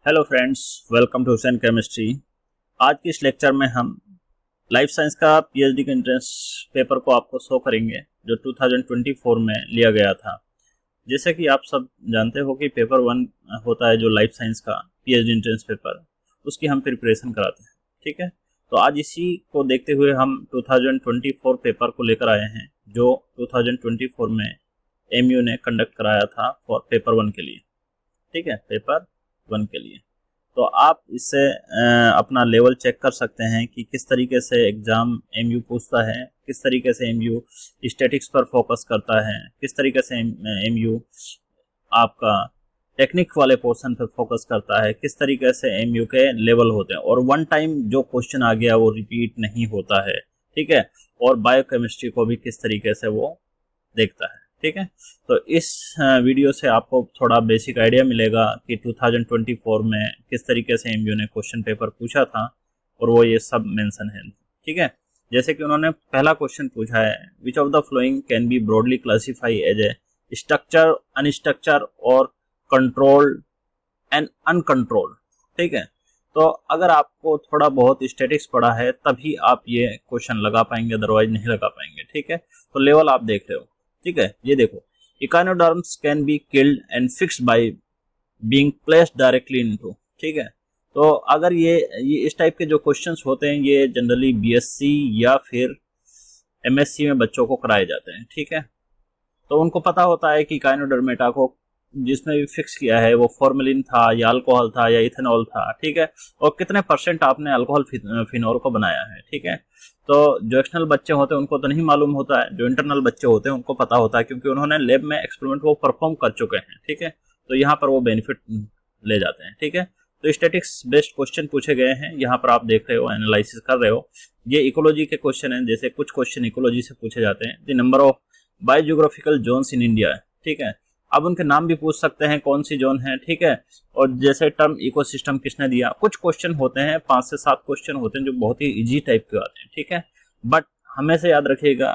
Hello friends, welcome to Hussain chemistry. आज के इस लेक्चर में हम लाइफ साइंस का पीएचडी के एंट्रेंस पेपर को आपको शो करेंगे जो 2024 में लिया गया था। जैसे कि आप सब जानते हो कि पेपर 1 होता है जो लाइफ साइंस का पीएचडी एंट्रेंस पेपर, उसकी हम प्रिपरेशन कराते हैं। ठीक है, तो आज इसी को देखते हुए हम 2024 पेपर को लेकर आए हैं जो 2024 में एमयू ने कंडक्ट कराया था फॉर पेपर 1 के लिए। ठीक है, पेपर 1 के लिए। तो आप इससे अपना लेवल चेक कर सकते हैं कि किस तरीके से एग्ज़ाम एमयू पूछता है, किस तरीके से एमयू स्टैटिक्स पर फोकस करता है, किस तरीके से एमयू आपका टेक्निक वाले पोर्शन पर फोकस करता है, किस तरीके से एमयू के लेवल होते हैं और वन टाइम जो क्वेश्चन आ गया वो रिपीट नहीं होता है। ठीक है, और बायोकेमिस्ट्री को भी किस तरीके से वो देखता है। ठीक है, तो इस वीडियो से आपको थोड़ा बेसिक आइडिया मिलेगा कि 2024 में किस तरीके से एमयू ने क्वेश्चन पेपर पूछा था और वो ये सब मेंशन है। ठीक है, जैसे कि उन्होंने पहला क्वेश्चन पूछा है, which of the following can be broadly classified as a structure, unstructure और कंट्रोल्ड एंड अनकंट्रोल्ड। ठीक है, तो अगर आपको थोड़ा बहुत स्टैटिक्स पढ़ा है तभी आप ये क्वेश्चन लगा पाएंगे, अदरवाइज नहीं लगा पाएंगे। ठीक है, तो लेवल आप देख रहे हो। ठीक है, ये देखो, echinoderms can be killed and fixed by being placed directly into. ठीक है, तो अगर ये इस टाइप के जो क्वेश्चंस होते हैं ये जनरली बीएससी या फिर एमएससी में बच्चों को कराए जाते हैं। ठीक है, तो उनको पता होता है कि इकाइनोडर्मेटा को जिसमें भी फिक्स किया है वो फॉर्मेलिन था या अल्कोहल था या इथेनॉल था। ठीक है, और कितने परसेंट आपने अल्कोहल फिनॉल को बनाया है। ठीक है, तो जो एक्सटर्नल बच्चे होते हैं उनको तो नहीं मालूम होता है, जो इंटरनल बच्चे होते हैं उनको पता होता है क्योंकि उन्होंने लैब में एक्सपेरिमेंट वो परफॉर्म कर चुके हैं। ठीक है, तो यहाँ पर वो बेनिफिट ले जाते हैं। ठीक है, तो स्टैटिक्स बेस्ड क्वेश्चन पूछे गए हैं, यहाँ पर आप देख रहे हो, एनालिसिस कर रहे हो। ये इकोलॉजी के क्वेश्चन हैं, जैसे कुछ क्वेश्चन इकोलॉजी से पूछे जाते हैं। The number of biogeographical zones in India. ठीक है, अब उनके नाम भी पूछ सकते हैं कौन सी जोन है। ठीक है, और जैसे टर्म इकोसिस्टम किसने दिया। कुछ क्वेश्चन होते हैं, 5 से 7 क्वेश्चन होते हैं जो बहुत ही इजी टाइप के आते हैं। ठीक है, बट हमेशा याद रखिएगा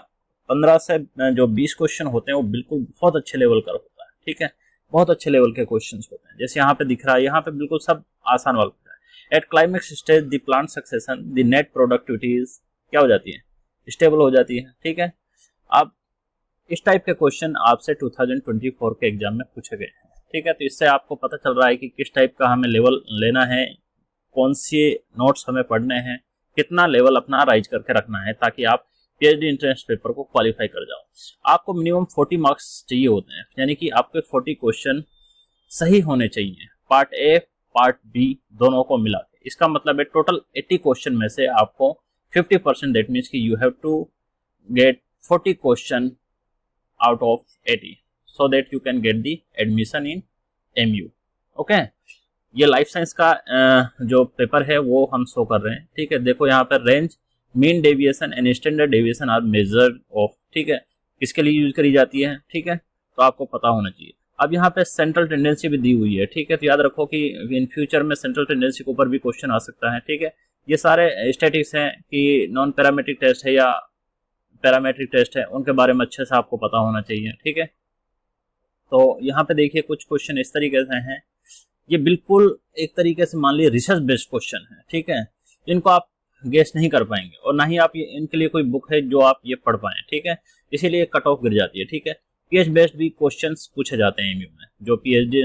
15 से जो 20 क्वेश्चन होते हैं वो बिल्कुल बहुत अच्छे लेवल का होता है। ठीक है, बहुत अच्छे लेवल के क्वेश्चन होते हैं। जैसे यहाँ पे दिख रहा है, यहाँ पे बिल्कुल सब आसान वाला होता है। At climax stage the plant succession the net productivities क्या हो जाती है, स्टेबल हो जाती है। ठीक है, अब इस टाइप के क्वेश्चन आपसे 2024 के एग्जाम में पूछे गए हैं। ठीक है, तो इससे आपको पता चल रहा है कि किस टाइप का हमें लेवल लेना है, कौन से नोट्स हमें पढ़ने हैं, कितना लेवल अपना राइज करके रखना है ताकि आप पीएचडी एंट्रेंस पेपर को क्वालिफाई कर जाओ। आपको मिनिमम 40 मार्क्स चाहिए होते हैं, यानी कि आपके 40 क्वेश्चन सही होने चाहिए, पार्ट ए पार्ट बी दोनों को मिला के। इसका मतलब है टोटल 80 क्वेश्चन में से आपको 50%, दैट मीन्स कि you have to get 40 question out of 80 so that you can get the admission in MU. Okay, ये लाइफ साइंस का जो पेपर है वो हम शो कर रहे हैं। ठीक है, देखो यहाँ पर range, mean deviation and standard deviation are measure of. ठीक है, किसके लिए यूज करी जाती है। ठीक है, तो आपको पता होना चाहिए। अब यहाँ पे सेंट्रल टेंडेंसी भी दी हुई है। ठीक है, तो याद रखो कि इन फ्यूचर में सेंट्रल टेंडेंसी के ऊपर भी क्वेश्चन आ सकता है। ठीक है, ये सारे स्टैटिक्स हैं कि नॉन पैरामेट्रिक टेस्ट है या पैरामेट्रिक टेस्ट है, उनके बारे में अच्छे से आपको पता होना चाहिए। ठीक है, तो यहाँ पे देखिए कुछ क्वेश्चन इस तरीके से हैं, ये बिल्कुल एक तरीके से मान लीजिए रिसर्च बेस्ड क्वेश्चन है। ठीक है, इनको आप गेस नहीं कर पाएंगे और ना ही आप ये इनके लिए कोई बुक है जो आप ये पढ़ पाएं। ठीक है, इसीलिए कट ऑफ गिर जाती है। ठीक है, पीएच बेस्ड भी क्वेश्चंस पूछे जाते हैं एमयू में, जो पीएचडी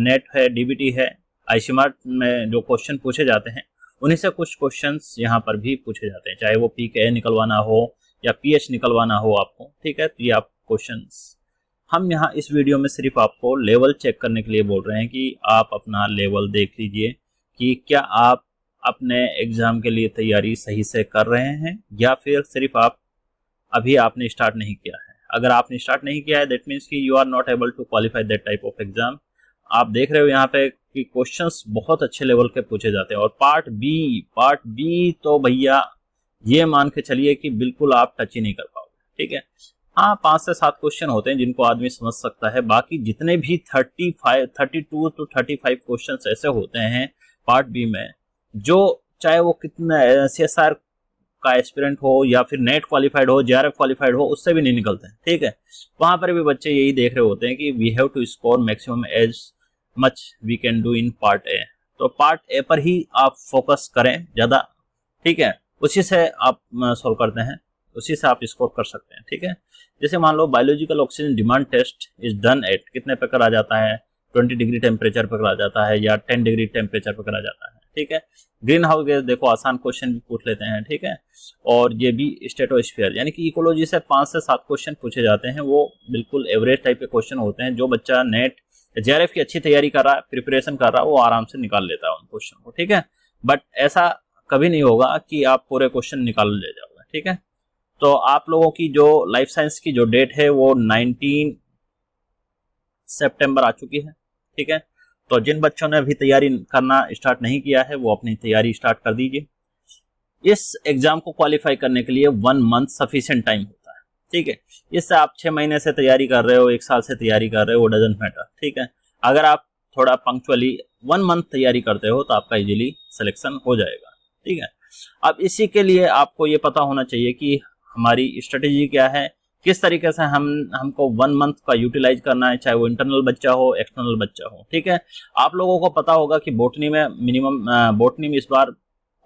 नेट है, डीबीटी है, आईसीएमआर में जो क्वेश्चन पूछे जाते हैं उन्हीं से कुछ क्वेश्चंस यहाँ पर भी पूछे जाते हैं, चाहे वो पीके निकलवाना हो या पीएच निकलवाना हो आपको। ठीक है, तो ये आप क्वेश्चंस हम यहाँ इस वीडियो में सिर्फ आपको लेवल चेक करने के लिए बोल रहे हैं कि आप अपना लेवल देख लीजिए कि क्या आप अपने एग्जाम के लिए तैयारी सही से कर रहे हैं या फिर सिर्फ अभी आपने स्टार्ट नहीं किया है। अगर आपने स्टार्ट नहीं किया है दैट मीन्स कि you are not able to qualify that type of exam. आप देख रहे हो यहाँ पे कि क्वेश्चंस बहुत अच्छे लेवल के पूछे जाते हैं और पार्ट बी तो भैया ये मान के चलिए कि बिल्कुल आप टच ही नहीं कर पाओगे। ठीक है, हाँ 5 से 7 क्वेश्चन होते हैं जिनको आदमी समझ सकता है, बाकी जितने भी 32 to 35 क्वेश्चन ऐसे होते हैं पार्ट बी में, जो चाहे वो कितना सीएसआर का एस्पिरेंट हो या फिर नेट क्वालिफाइड हो, जेआरएफ क्वालिफाइड हो, उससे भी नहीं निकलते हैं। ठीक है, वहां पर भी बच्चे यही देख रहे होते हैं कि we have to score maximum as much we can do in part A. तो पार्ट ए पर ही आप फोकस करें ज़्यादा, ठीक है, उसी से आप सॉल्व करते हैं, उसी से आप स्कोर कर सकते हैं, ठीक है। जैसे मान लो biological oxygen demand test is done at, कितने पे करा जाता है, 20 डिग्री टेम्परेचर पे करा जाता है या 10 डिग्री टेम्परेचर पे करा जाता है, ठीक है। ग्रीन हाउस गैस देखो आसान क्वेश्चन भी पूछ लेते हैं, ठीक है। और ये भी स्ट्रेटोस्फीयर, यानी कि इकोलॉजी से 5 से 7 क्वेश्चन पूछे जाते हैं, वो बिल्कुल एवरेज टाइप के क्वेश्चन होते हैं। जो बच्चा नेट जेआरएफ की अच्छी तैयारी कर रहा है, प्रिपरेशन कर रहा है, वो आराम से निकाल लेता है उन क्वेश्चन को, ठीक है। बट ऐसा कभी नहीं होगा कि आप पूरे क्वेश्चन निकाल ले जाओगे, ठीक है। तो आप लोगों की जो लाइफ साइंस की जो डेट है वो 19 सितंबर आ चुकी है, ठीक है। तो जिन बच्चों ने अभी तैयारी करना स्टार्ट नहीं किया है वो अपनी तैयारी स्टार्ट कर दीजिए। इस एग्जाम को क्वालिफाई करने के लिए 1 मंथ सफिशिएंट टाइम होता है, ठीक है। इससे आप 6 महीने से तैयारी कर रहे हो, 1 साल से तैयारी कर रहे हो, वो डजंट मैटर, ठीक है। अगर आप थोड़ा पंक्चुअली 1 मंथ तैयारी करते हो तो आपका इजीली सिलेक्शन हो जाएगा, ठीक है। अब इसी के लिए आपको ये पता होना चाहिए कि हमारी स्ट्रेटेजी क्या है, किस तरीके से हमको 1 मंथ का यूटिलाइज करना है, चाहे वो इंटरनल बच्चा हो एक्सटर्नल बच्चा हो, ठीक है। आप लोगों को पता होगा कि बॉटनी में बॉटनी में इस बार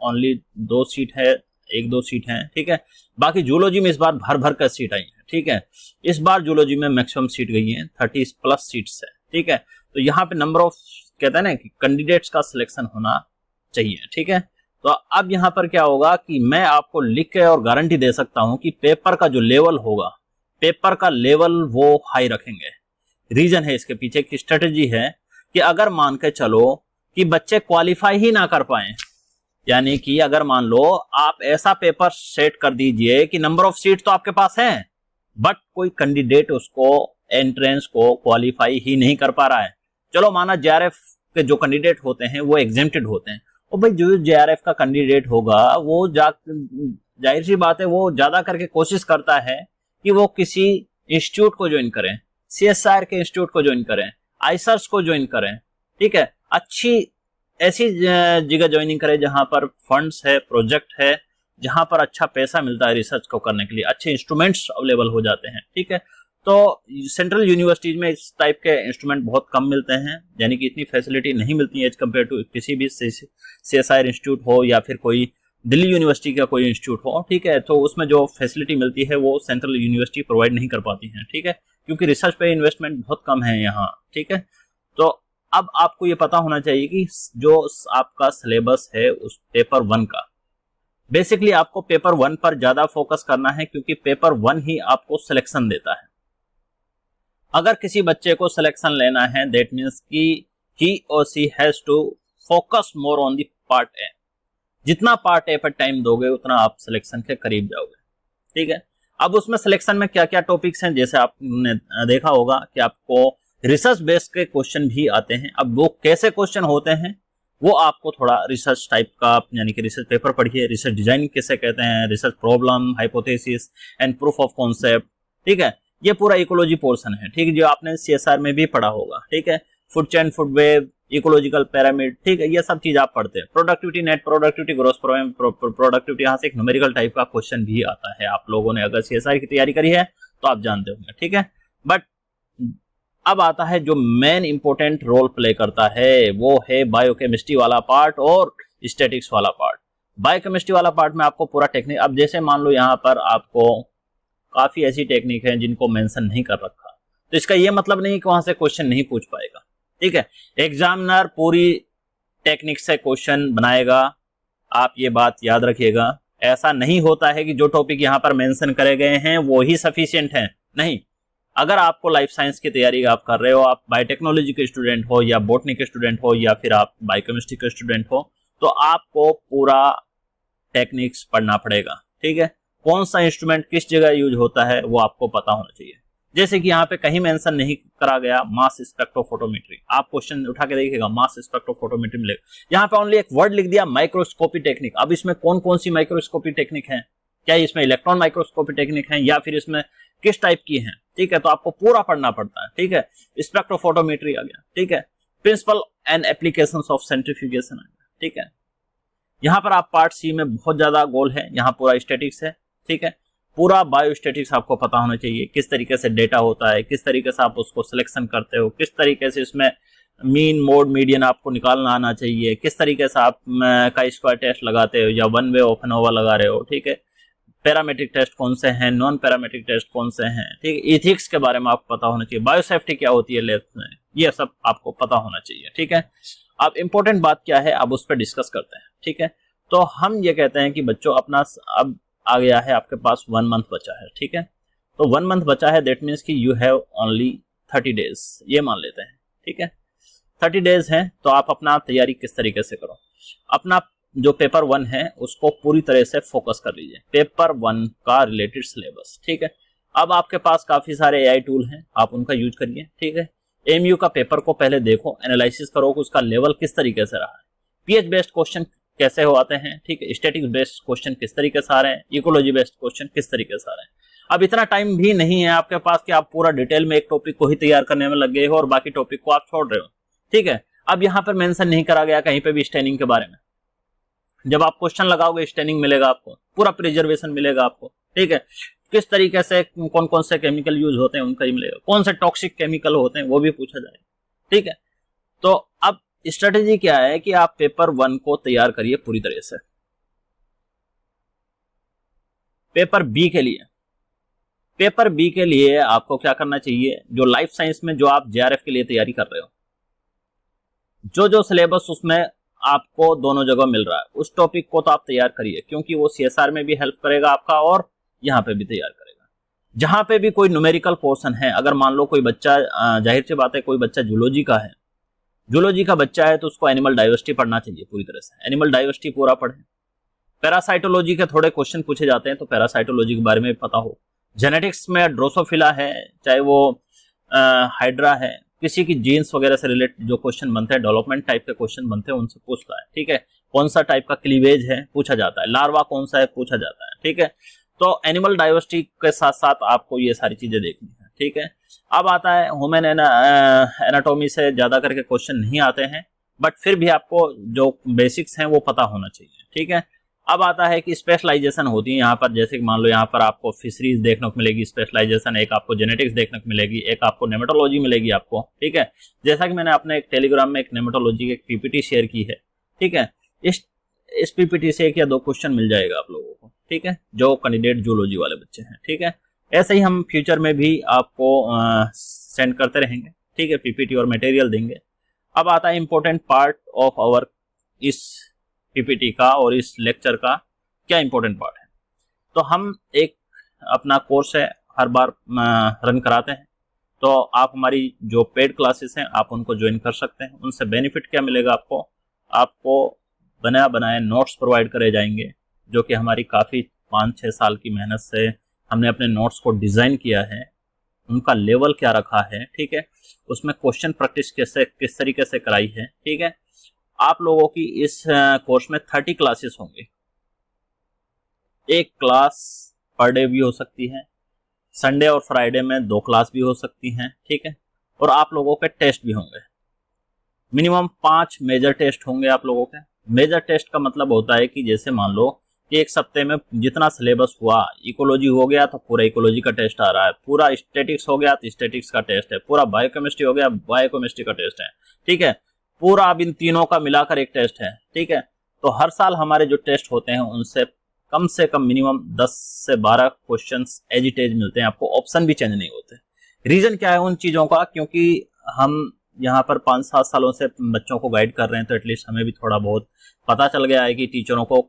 ओनली 2 सीट है, 1-2 सीट है, ठीक है। बाकी जूलॉजी में इस बार भर भर कर सीट आई है, ठीक है। इस बार जूलॉजी में मैक्सिमम सीट गई है, 30+ सीट्स है, ठीक है। तो यहाँ पे नंबर ऑफ कहते हैं ना कि कैंडिडेट्स का सिलेक्शन होना चाहिए, ठीक है। तो अब यहाँ पर क्या होगा कि मैं आपको लिख के और गारंटी दे सकता हूं कि पेपर का जो लेवल होगा, पेपर का लेवल वो हाई रखेंगे। रीजन है इसके पीछे की स्ट्रेटेजी है कि अगर मान के चलो कि बच्चे क्वालिफाई ही ना कर पाए, यानी कि अगर मान लो आप ऐसा पेपर सेट कर दीजिए कि नंबर ऑफ सीट तो आपके पास है बट कोई कैंडिडेट उसको एंट्रेंस को क्वालिफाई ही नहीं कर पा रहा है। चलो माना जेआरएफ के जो कैंडिडेट होते हैं वो एग्जेम्प्टेड होते हैं, और भाई जो जेआरएफ का कैंडिडेट होगा वो जाहिर सी बात है वो ज्यादा करके कोशिश करता है कि वो किसी इंस्टीट्यूट को ज्वाइन करें, सीएसआर के इंस्टीट्यूट को ज्वाइन करें, आईसर्स को ज्वाइन करें, ठीक है। अच्छी ऐसी जगह ज्वाइनिंग करें जहां पर फंड्स है, प्रोजेक्ट है, जहां पर अच्छा पैसा मिलता है रिसर्च को करने के लिए, अच्छे इंस्ट्रूमेंट्स अवेलेबल हो जाते हैं, ठीक है। तो सेंट्रल यूनिवर्सिटीज में इस टाइप के इंस्ट्रूमेंट बहुत कम मिलते हैं, यानी कि इतनी फैसिलिटी नहीं मिलती है एज कम्पेयर टू किसी भी सीएसआईआर इंस्टीट्यूट हो या फिर कोई दिल्ली यूनिवर्सिटी का कोई इंस्टीट्यूट हो, ठीक है। तो उसमें जो फैसिलिटी मिलती है वो सेंट्रल यूनिवर्सिटी प्रोवाइड नहीं कर पाती है, ठीक है, क्योंकि रिसर्च पे इन्वेस्टमेंट बहुत कम है यहाँ, ठीक है। तो अब आपको ये पता होना चाहिए कि जो आपका सिलेबस है उस पेपर 1 का, बेसिकली आपको पेपर 1 पर ज्यादा फोकस करना है, क्योंकि पेपर 1 ही आपको सिलेक्शन देता है। अगर किसी बच्चे को सिलेक्शन लेना है दैट मीन्स कि ही और C has to focus more on the part A. जितना पार्ट ए पर टाइम दोगे उतना आप सिलेक्शन के करीब जाओगे, ठीक है। अब उसमें सिलेक्शन में क्या क्या टॉपिक्स हैं, जैसे आपने देखा होगा कि आपको रिसर्च बेस्ड के क्वेश्चन भी आते हैं। अब वो कैसे क्वेश्चन होते हैं वो आपको थोड़ा रिसर्च टाइप का, यानी कि रिसर्च पेपर पढ़िए, रिसर्च डिजाइनिंग किसे कहते हैं, research problem, hypothesis and proof of concept, ठीक है। ये पूरा इकोलॉजी पोर्शन है, ठीक है, जो आपने सीएसआर में भी पढ़ा होगा, ठीक है। Food chain, food web, ecological pyramid, ठीक है, ये सब चीज आप पढ़ते हैं। Productivity, net productivity, gross productivity, यहाँ से एक न्यूमेरिकल टाइप का क्वेश्चन भी आता है। आप लोगों ने अगर सीएसआर की तैयारी करी है तो आप जानते होंगे, ठीक है। बट अब आता है जो मेन इंपॉर्टेंट रोल प्ले करता है, वो है बायोकेमिस्ट्री वाला पार्ट और स्टैटिक्स वाला पार्ट। बायोकेमिस्ट्री वाला पार्ट में आपको पूरा टेक्निक, अब जैसे मान लो यहाँ पर आपको काफी ऐसी टेक्निक है जिनको मेंशन नहीं कर रखा, तो इसका ये मतलब नहीं कि वहां से क्वेश्चन नहीं पूछ पाएगा, ठीक है। एग्जामिनर पूरी टेक्निक से क्वेश्चन बनाएगा, आप ये बात याद रखिएगा। ऐसा नहीं होता है कि जो टॉपिक यहाँ पर मेंशन करे गए हैं वो ही सफिशिएंट है, नहीं। अगर आपको लाइफ साइंस की तैयारी आप कर रहे हो, आप बायोटेक्नोलॉजी के स्टूडेंट हो या बॉटनी के स्टूडेंट हो या फिर आप बायोकेमिस्ट्री के स्टूडेंट हो, तो आपको पूरा टेक्निक्स पढ़ना पड़ेगा, ठीक है। कौन सा इंस्ट्रूमेंट किस जगह यूज होता है वो आपको पता होना चाहिए। जैसे कि यहाँ पे कहीं मेंशन नहीं करा गया मास स्पेक्ट्रोफोटोमेट्री, आप क्वेश्चन उठा के देखिएगा मास स्पेक्ट्रोफोटोमेट्री मिलेगा। यहाँ पे ओनली एक वर्ड लिख दिया माइक्रोस्कोपी टेक्निक। अब इसमें कौन कौन सी माइक्रोस्कोपी टेक्निक है, क्या इसमें इलेक्ट्रॉन माइक्रोस्कोपी टेक्निक है या फिर इसमें किस टाइप की है, ठीक है। तो आपको पूरा पढ़ना पड़ता है, ठीक है। स्पेक्ट्रोफोटोमेट्री आ गया, ठीक है। Principle and applications of centrifugation आ गया, ठीक है। यहाँ पर आप पार्ट सी में बहुत ज्यादा गोल है, यहाँ पूरा स्टैटिक्स है, ठीक है। पूरा बायोस्टैटिक्स आपको पता होना चाहिए, किस तरीके से डेटा होता है, किस तरीके से आप उसको सिलेक्शन करते हो, किस तरीके से इसमें मीन मोड मीडियन आपको निकालना आना चाहिए, किस तरीके से आप का स्क्वायर टेस्ट लगाते हो या वन वे ऑफ एनोवा लगा रहे हो, ठीक है, पैरामेट्रिक टेस्ट कौन से हैं, नॉन पैरामेट्रिक टेस्ट कौन से हैं, ठीक है, इथिक्स के बारे में आपको पता होना चाहिए, बायोसेफ्टी क्या होती है लैब में, ये सब आपको पता होना चाहिए, ठीक है। अब इंपॉर्टेंट बात क्या है, अब उस पर डिस्कस करते हैं, ठीक है। तो हम ये कहते हैं कि बच्चों अपना अब आ गया है आपके पास 1 मंथ बचा है, ठीक है। तो 1 मंथ बचा है, दैट मीन्स कि यू हैव ओनली 30 डेज, ये मान लेते हैं, ठीक है। 30 डेज हैं, तो आप अपना तैयारी किस तरीके से करो, अपना जो पेपर 1 है उसको पूरी तरह से फोकस कर लीजिए, पेपर 1 का रिलेटेड सिलेबस, ठीक है। अब आपके पास काफी सारे एआई टूल हैं, आप उनका यूज करिए, ठीक है। एमयू का पेपर को पहले देखो, एनालिसिस करो कि उसका लेवल किस तरीके से रहा है, पीएच बेस्ड क्वेश्चन कैसे हो आते हैं, ठीक है, स्टैटिक्स बेस्ड क्वेश्चन किस तरीके से आ रहे हैं, इकोलॉजी बेस्ड क्वेश्चन किस तरीके से आ रहे हैं। अब इतना टाइम भी नहीं है आपके पास कि आप पूरा डिटेल में एक टॉपिक को ही तैयार करने में लग गए हो और बाकी टॉपिक को आप छोड़ रहे हो, ठीक है। अब यहाँ पर मेंशन नहीं करा गया कहीं पे भी स्टैनिंग के बारे में, जब आप क्वेश्चन लगाओगे स्टैनिंग मिलेगा आपको, पूरा प्रिजर्वेशन मिलेगा आपको, ठीक है, किस तरीके से कौन कौन से केमिकल यूज होते हैं उनका ही मिलेगा, कौन से टॉक्सिक केमिकल होते हैं वो भी पूछा जाएगा, ठीक है। तो अब स्ट्रेटेजी क्या है कि आप पेपर 1 को तैयार करिए पूरी तरह से। पेपर बी के लिए आपको क्या करना चाहिए, जो लाइफ साइंस में जो आप जेआरएफ के लिए तैयारी कर रहे हो, जो सिलेबस उसमें आपको दोनों जगह मिल रहा है, उस टॉपिक को तो आप तैयार करिए, क्योंकि वो सीएसआर में भी हेल्प करेगा आपका और यहाँ पे भी तैयार करेगा। जहां पे भी कोई न्यूमेरिकल पोर्शन है, अगर मान लो कोई बच्चा, जाहिर सी बात है कोई बच्चा जूलॉजी का बच्चा है, तो उसको एनिमल डाइवर्सिटी पढ़ना चाहिए पूरी तरह से, एनिमल डाइवर्सिटी पूरा पढ़े। पैरासाइटोलॉजी के थोड़े क्वेश्चन पूछे जाते हैं, तो पैरासाइटोलॉजी के बारे में पता हो। जेनेटिक्स में ड्रोसोफिला है, चाहे वो हाइड्रा है, किसी की जीन्स वगैरह से रिलेटेड जो क्वेश्चन बनते हैं, डेवलपमेंट टाइप के क्वेश्चन बनते हैं, उनसे पूछता है, ठीक है। कौन सा टाइप का क्लीवेज है पूछा जाता है, लार्वा कौन सा है पूछा जाता है, ठीक है। तो एनिमल डाइवर्सिटी के साथ साथ आपको ये सारी चीजें देखनी है, ठीक है। अब आता है ह्यूमन एनाटॉमी से ज्यादा करके क्वेश्चन नहीं आते हैं, बट फिर भी आपको जो बेसिक्स हैं वो पता होना चाहिए, ठीक है। अब आता है कि स्पेशलाइजेशन होती है यहाँ पर, जैसे कि मान लो यहाँ पर आपको फिशरीज देखने को मिलेगी स्पेशलाइजेशन, एक आपको जेनेटिक्स देखने को मिलेगी, एक आपको नेमेटोलॉजी मिलेगी आपको, ठीक है। जैसा कि मैंने अपने एक टेलीग्राम में एक नेमेटोलॉजी की एक पीपीटी शेयर की है, ठीक है। इस पीपीटी से 1 या 2 क्वेश्चन मिल जाएगा आप लोगों को, ठीक है, जो कैंडिडेट जूलॉजी वाले बच्चे हैं, ठीक है। ऐसे ही हम फ्यूचर में भी आपको सेंड करते रहेंगे, ठीक है, पीपीटी और मटेरियल देंगे। अब आता है इंपॉर्टेंट पार्ट ऑफ आवर इस पीपीटी का और इस लेक्चर का क्या इंपॉर्टेंट पार्ट है। तो हम एक अपना कोर्स है हर बार रन कराते हैं, तो आप हमारी जो पेड क्लासेस हैं आप उनको ज्वाइन कर सकते हैं। उनसे बेनिफिट क्या मिलेगा आपको बनाए नोट्स प्रोवाइड करे जाएंगे, जो कि हमारी काफ़ी 5-6 साल की मेहनत से हमने अपने नोट्स को डिज़ाइन किया है, उनका लेवल क्या रखा है, ठीक है, उसमें क्वेश्चन प्रैक्टिस किस तरीके से कराई है, ठीक है। आप लोगों की इस कोर्स में 30 क्लासेस होंगे, एक क्लास पर डे भी हो सकती है, संडे और फ्राइडे में 2 क्लास भी हो सकती हैं, ठीक है। और आप लोगों के टेस्ट भी होंगे, मिनिमम 5 मेजर टेस्ट होंगे आप लोगों के। मेजर टेस्ट का मतलब होता है कि जैसे मान लो कि एक सप्ते में जितना सिलेबस हुआ, इकोलॉजी हो गया तो पूरा इकोलॉजी का टेस्ट आ रहा है, पूरा स्टैटिक्स हो गया तो स्टैटिक्स का टेस्ट है, पूरा बायोकेमिस्ट्री हो गया बायोकेमिस्ट्री का टेस्ट है, ठीक है, पूरा अब इन तीनों का मिलाकर एक टेस्ट है, ठीक है। तो हर साल हमारे जो टेस्ट होते हैं उनसे कम से कम मिनिमम 10 से 12 क्वेश्चंस एज इट इज मिलते हैं आपको, ऑप्शन भी चेंज नहीं होते। रीजन क्या है उन चीजों का, क्योंकि हम यहाँ पर 5-7 सालों से बच्चों को गाइड कर रहे हैं, तो एटलीस्ट हमें भी थोड़ा बहुत पता चल गया है कि टीचरों को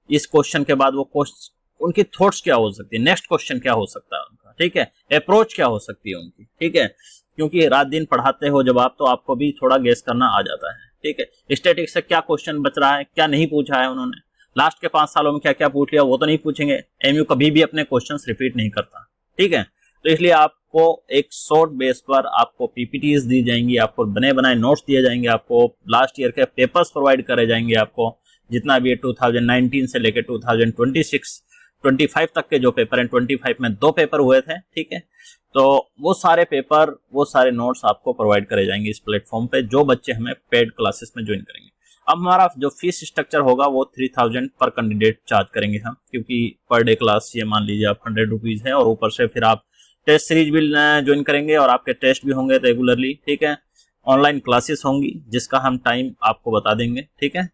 इस क्वेश्चन के बाद वो क्वेश्चन उनकी थॉट्स क्या हो सकती है, नेक्स्ट क्वेश्चन क्या हो सकता है उनका, ठीक है, अप्रोच क्या हो सकती है उनकी, ठीक है। क्योंकि रात दिन पढ़ाते हो जब आप, तो आपको भी थोड़ा गेस करना आ जाता है, ठीक है। स्टैटिक्स से क्या क्वेश्चन बच रहा है, क्या नहीं पूछा है उन्होंने, लास्ट के 5 सालों में क्या क्या पूछ लिया वो तो नहीं पूछेंगे। एमयू कभी भी अपने क्वेश्चंस रिपीट नहीं करता, ठीक है। तो इसलिए आपको एक शॉर्ट बेस पर आपको पीपीटीज दी जाएंगी, आपको बने बनाए नोट्स दिए जाएंगे, आपको लास्ट ईयर के पेपर्स प्रोवाइड करे जाएंगे, आपको जितना भी 2019 से लेकर 2025 तक के जो पेपर हैं, 25 में 2 पेपर हुए थे, ठीक है। तो वो सारे पेपर, वो सारे नोट्स आपको प्रोवाइड करे जाएंगे इस प्लेटफॉर्म पे, जो बच्चे हमें पेड क्लासेस में ज्वाइन करेंगे। अब हमारा जो फीस स्ट्रक्चर होगा वो 3000 पर कैंडिडेट चार्ज करेंगे हम, क्योंकि पर डे क्लास ये मान लीजिए आप 100 रुपीज है, और ऊपर से फिर आप टेस्ट सीरीज भी ज्वाइन करेंगे और आपके टेस्ट भी होंगे रेगुलरली, ठीक है। ऑनलाइन क्लासेस होंगी जिसका हम टाइम आपको बता देंगे, ठीक है।